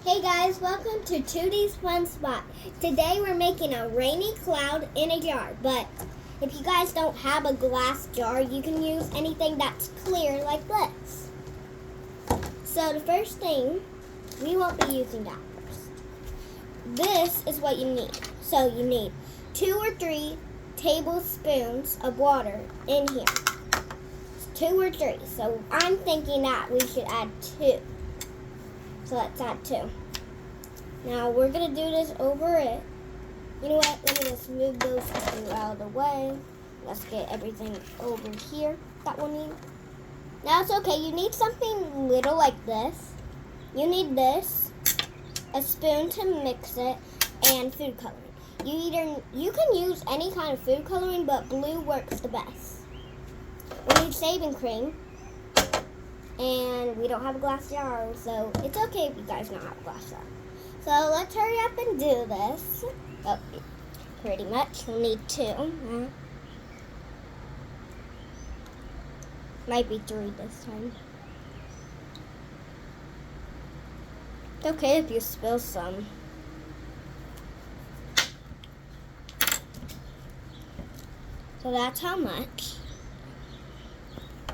Hey guys, welcome to Tootie's Fun Spot. Today we're making a rainy cloud in a jar, but if you guys don't have a glass jar, you can use anything that's clear like this. So the first thing, we won't be using that first. This is what you need. So you need 2 or 3 tablespoons of water in here. It's 2 or 3, so I'm thinking that we should add 2. So let's add 2. Now we're going to do this over it. You know what? Let me just move those two out of the way. Let's get everything over here that we'll need. Now it's okay. You need something little like this. You need this, a spoon to mix it, and food coloring. You can use any kind of food coloring, but blue works the best. We need shaving cream. And we don't have a glass jar, so it's okay if you guys don't have a glass jar. So let's hurry up and do this. Oh, pretty much. We'll need 2. Might be 3 this time. It's okay if you spill some. So that's how much.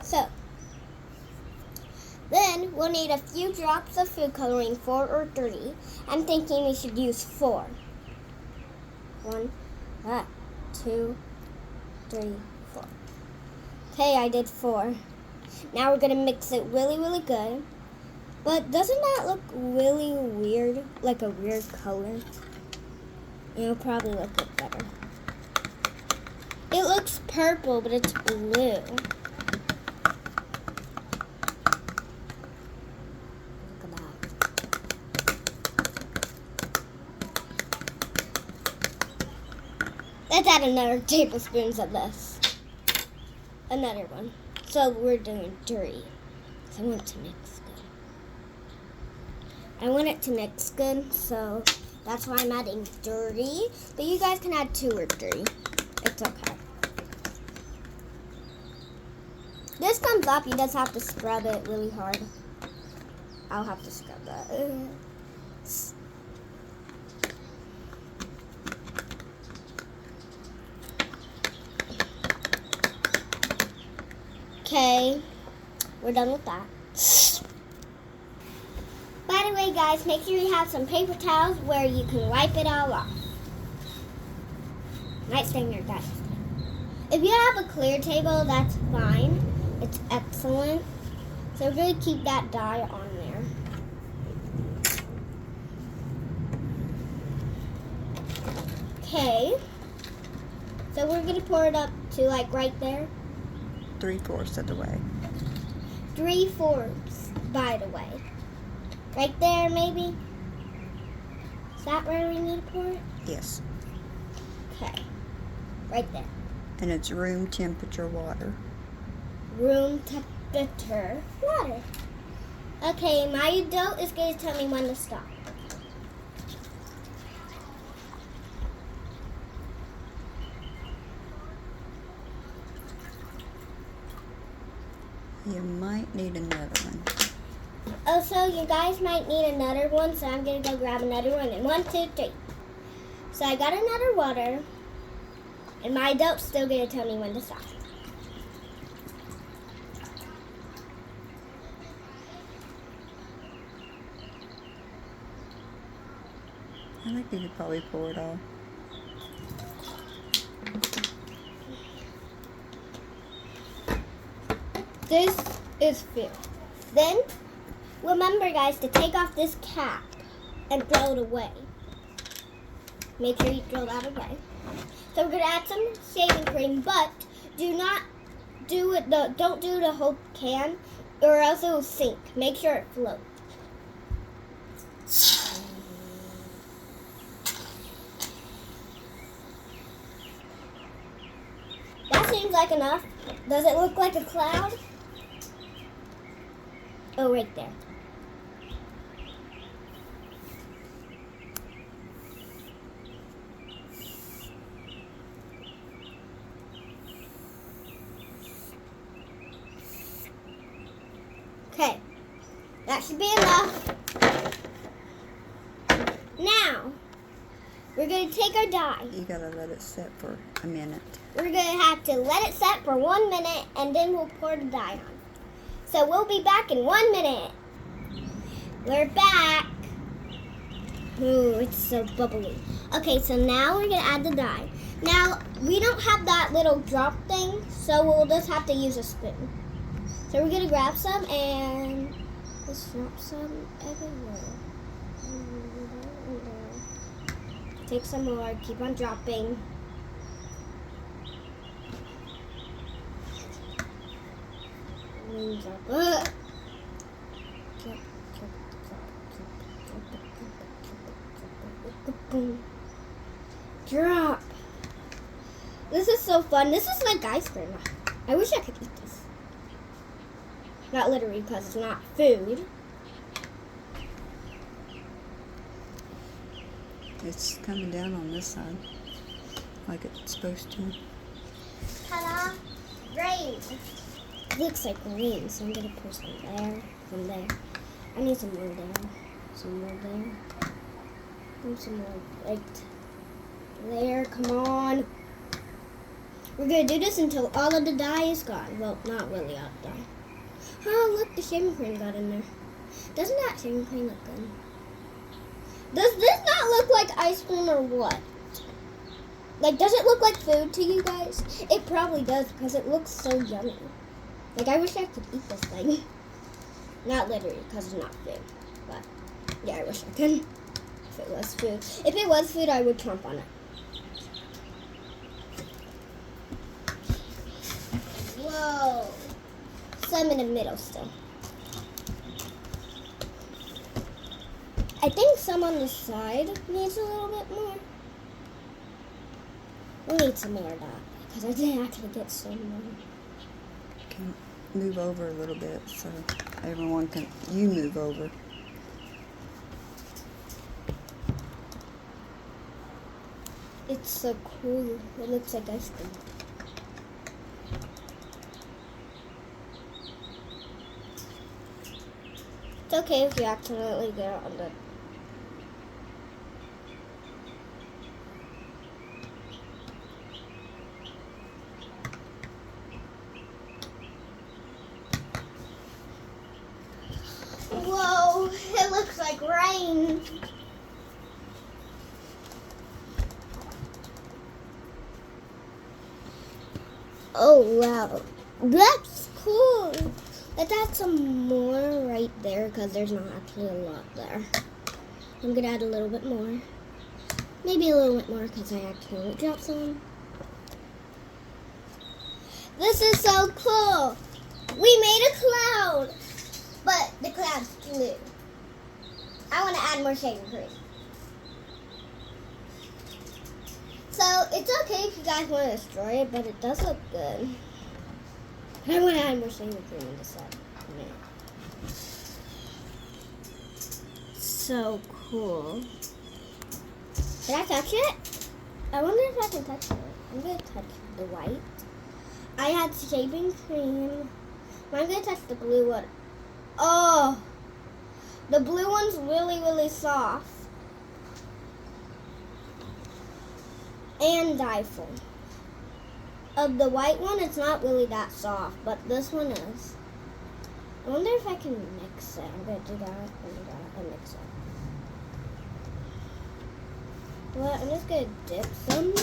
So then we'll need a few drops of food coloring, 4 or 3. I'm thinking we should use 4. 1, 2, 3, 4. Okay, I did 4. Now we're going to mix it really, really good. But doesn't that look really weird? Like a weird color? It'll probably look better. It looks purple, but it's blue. Let's add another tablespoons of this. Another one. So we're doing 3. I want it to mix good. I want it to mix good, so that's why I'm adding 3. But you guys can add 2 or 3. It's okay. This comes up, you just have to scrub it really hard. I'll have to scrub that. Okay, we're done with that. By the way, guys, make sure you have some paper towels where you can wipe it all off. Might stain your guys. If you have a clear table, that's fine. It's excellent. So we're going to keep that dye on there. Okay. So we're going to pour it up to like right there. 3/4 of the way. 3/4, by the way. Right there, maybe? Is that where we need to pour it? Yes. Okay. Right there. And it's room temperature water. Room temperature water. Okay, my adult is going to tell me when to stop. You might need another one. Oh, so you guys might need another one, so I'm going to go grab another one. And 1, 2, 3. So I got another water, and my adult's still going to tell me when to stop. I think you could probably pour it all. This is filled. Then, remember guys to take off this cap and throw it away. Make sure you throw that away. So we're going to add some shaving cream, but don't do the whole can or else it will sink. Make sure it floats. That seems like enough. Does it look like a cloud? Oh, right there. Okay, that should be enough. We're going to take our dye. You gotta let it set for a minute. We're going to have to let it set for 1 minute and then we'll pour the dye on. So we'll be back in 1 minute. We're back. Ooh, it's so bubbly. Okay, so now we're going to add the dye. Now, we don't have that little drop thing, so we'll just have to use a spoon. So we're going to grab some and just drop some everywhere. Take some more, keep on dropping. Drop. This is so fun. This is like ice cream. I wish I could eat this. Not literally because it's not food. It's coming down on this side like it's supposed to. Ta-da! Rain. It looks like rain, so I'm gonna pour some there, some there. I need some more there, some more there, and some more right there. Come on. We're gonna do this until all of the dye is gone. Well, not really all the dye. Oh, look, the shaving cream got in there. Doesn't that shaving cream look good? Does this not look like ice cream or what? Like, does it look like food to you guys? It probably does because it looks so yummy. Like, I wish I could eat this thing. Not literally because it's not food. But, yeah, I wish I could. If it was food. If it was food, I would chomp on it. Whoa. Some in the middle still. I think some on the side needs a little bit more. We need some more of that because I didn't actually get some more. Can move over a little bit so everyone can. You move over. It's so cool. It looks like ice cream. It's okay if you accidentally get it on the. Whoa, it looks like rain. Oh, wow. That's cool. Let's add some more right there because there's not actually a lot there. I'm going to add a little bit more. Maybe a little bit more because I accidentally dropped some. This is so cool. We made a cloud, but the cloud's blue. I want to add more shaving cream. So it's okay if you guys want to destroy it, but it does look good. I want to add more shaving cream on the side. So cool. Did I touch it? I wonder if I can touch it. I'm going to touch the white. I had shaving cream. I'm going to touch the blue one. Oh! The blue one's really, really soft. And dye-full. Of the white one, it's not really that soft, but this one is. I wonder if I can mix it. I'm going to do that and mix it. Well, I'm just going to dip some.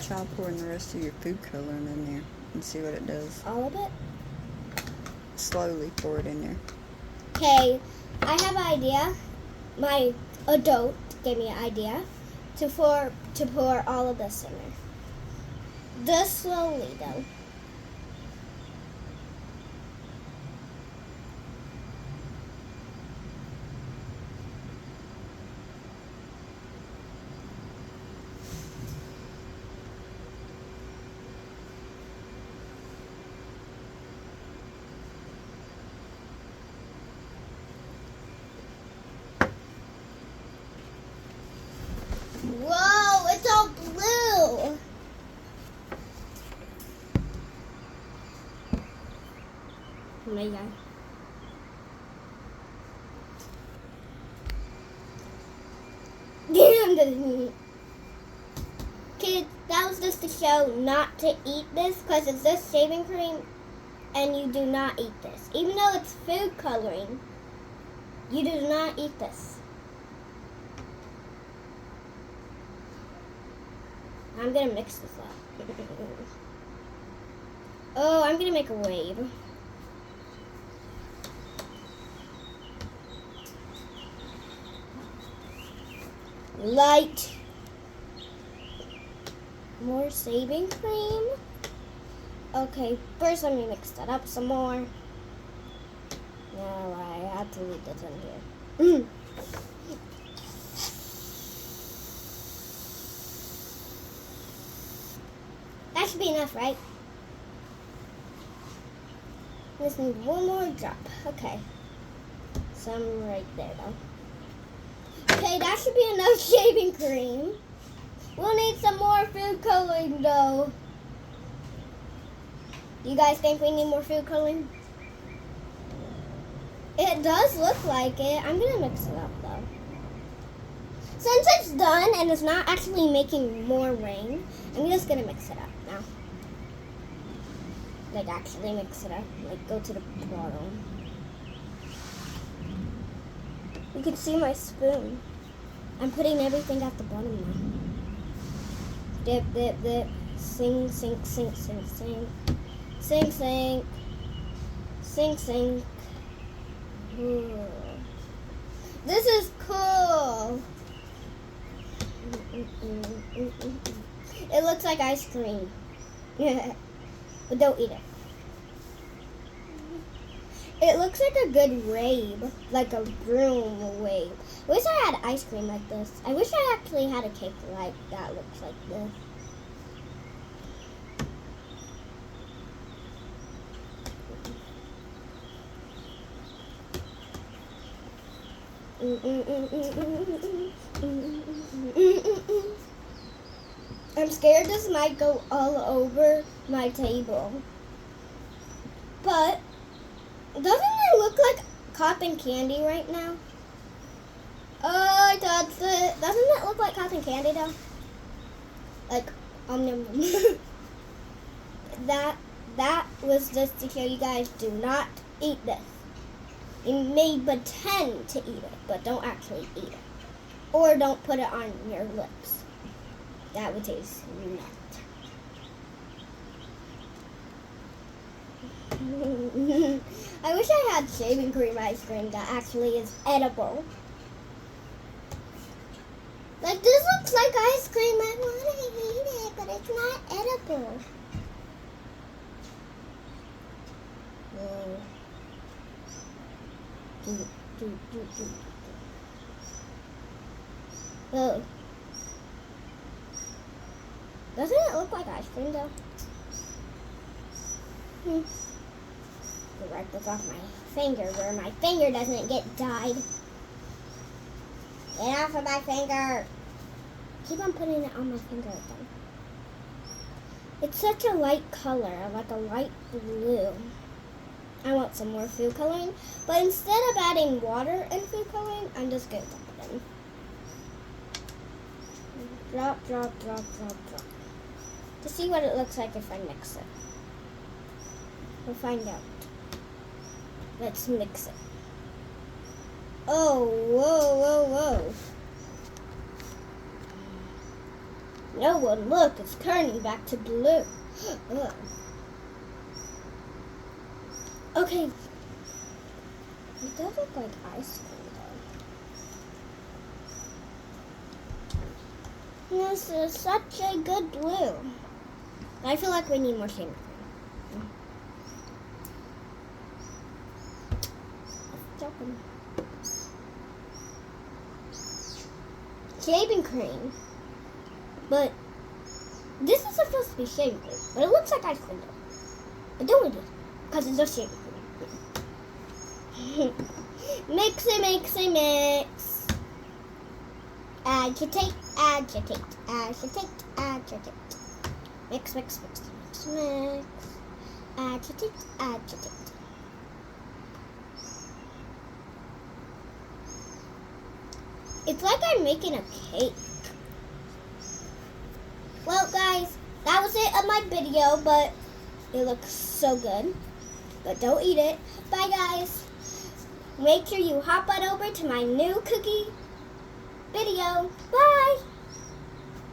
Try pouring the rest of your food coloring in there and see what it does. All of it? Slowly pour it in there. Okay, I have an idea. My adult gave me an idea to pour all of this in there. Just slowly, though. Whoa, it's all blue. Oh my God. Damn, just to show not to eat this because it's just shaving cream and you do not eat this. Even though it's food coloring, you do not eat this. I'm gonna mix this up. Oh, I'm gonna make a wave. Light. More shaving cream. Okay, first let me mix that up some more. No, I have to leave this in here. That should be enough, right? Just need one more drop. Okay. Some right there, though. Okay, that should be enough shaving cream. We'll need some more food coloring, though. You guys think we need more food coloring? It does look like it. I'm going to mix it up, though. Since it's done and it's not actually making more rain, I'm just going to mix it up now. Like, actually mix it up. Like, go to the bottom. You can see my spoon. I'm putting everything at the bottom now. Dip, dip, dip. Sing, sink, sink, sink, sink. Sink, sink. Sink, sink. Ooh. This is cool. It looks like ice cream. But don't eat it. It looks like a good wave, like a broom wave. I wish I had ice cream like this. I wish I actually had a cake like that looks like this. I'm scared this might go all over my table. But doesn't it look like cotton candy right now? Oh, I touched it. Doesn't it look like cotton candy though? Like, that was just to show you guys, do not eat this. You may pretend to eat it, but don't actually eat it. Or don't put it on your lips. That would taste nut. I wish I had shaving cream ice cream that actually is edible. Like, this looks like ice cream. I want to eat it, but it's not edible. Whoa. Oh. Doesn't it look like ice cream though? Wipe this off my finger where my finger doesn't get dyed. Get off of my finger. Keep on putting it on my finger again. It's such a light color, like a light blue. I want some more food coloring, but instead of adding water and food coloring, I'm just going to dump it in. Drop, drop, drop, drop, drop. To see what it looks like if I mix it. We'll find out. Let's mix it. Oh, whoa, whoa, whoa. No one, look, it's turning back to blue. Ugh. Okay. It does look like ice cream though. This is such a good blue. I feel like we need more shaving cream. Shaving cream. But this is supposed to be shaving cream. But it looks like ice cream though. But don't eat it. Because it's just shaving cream. Mix it, mix it, mix. Agitate, agitate, agitate, agitate. Mix, mix, mix, mix, mix. Agitate, agitate. It's like I'm making a cake. Well, guys, of my video, but it looks so good. But don't eat it. Bye, guys. Make sure you hop on over to my new cookie video. Bye.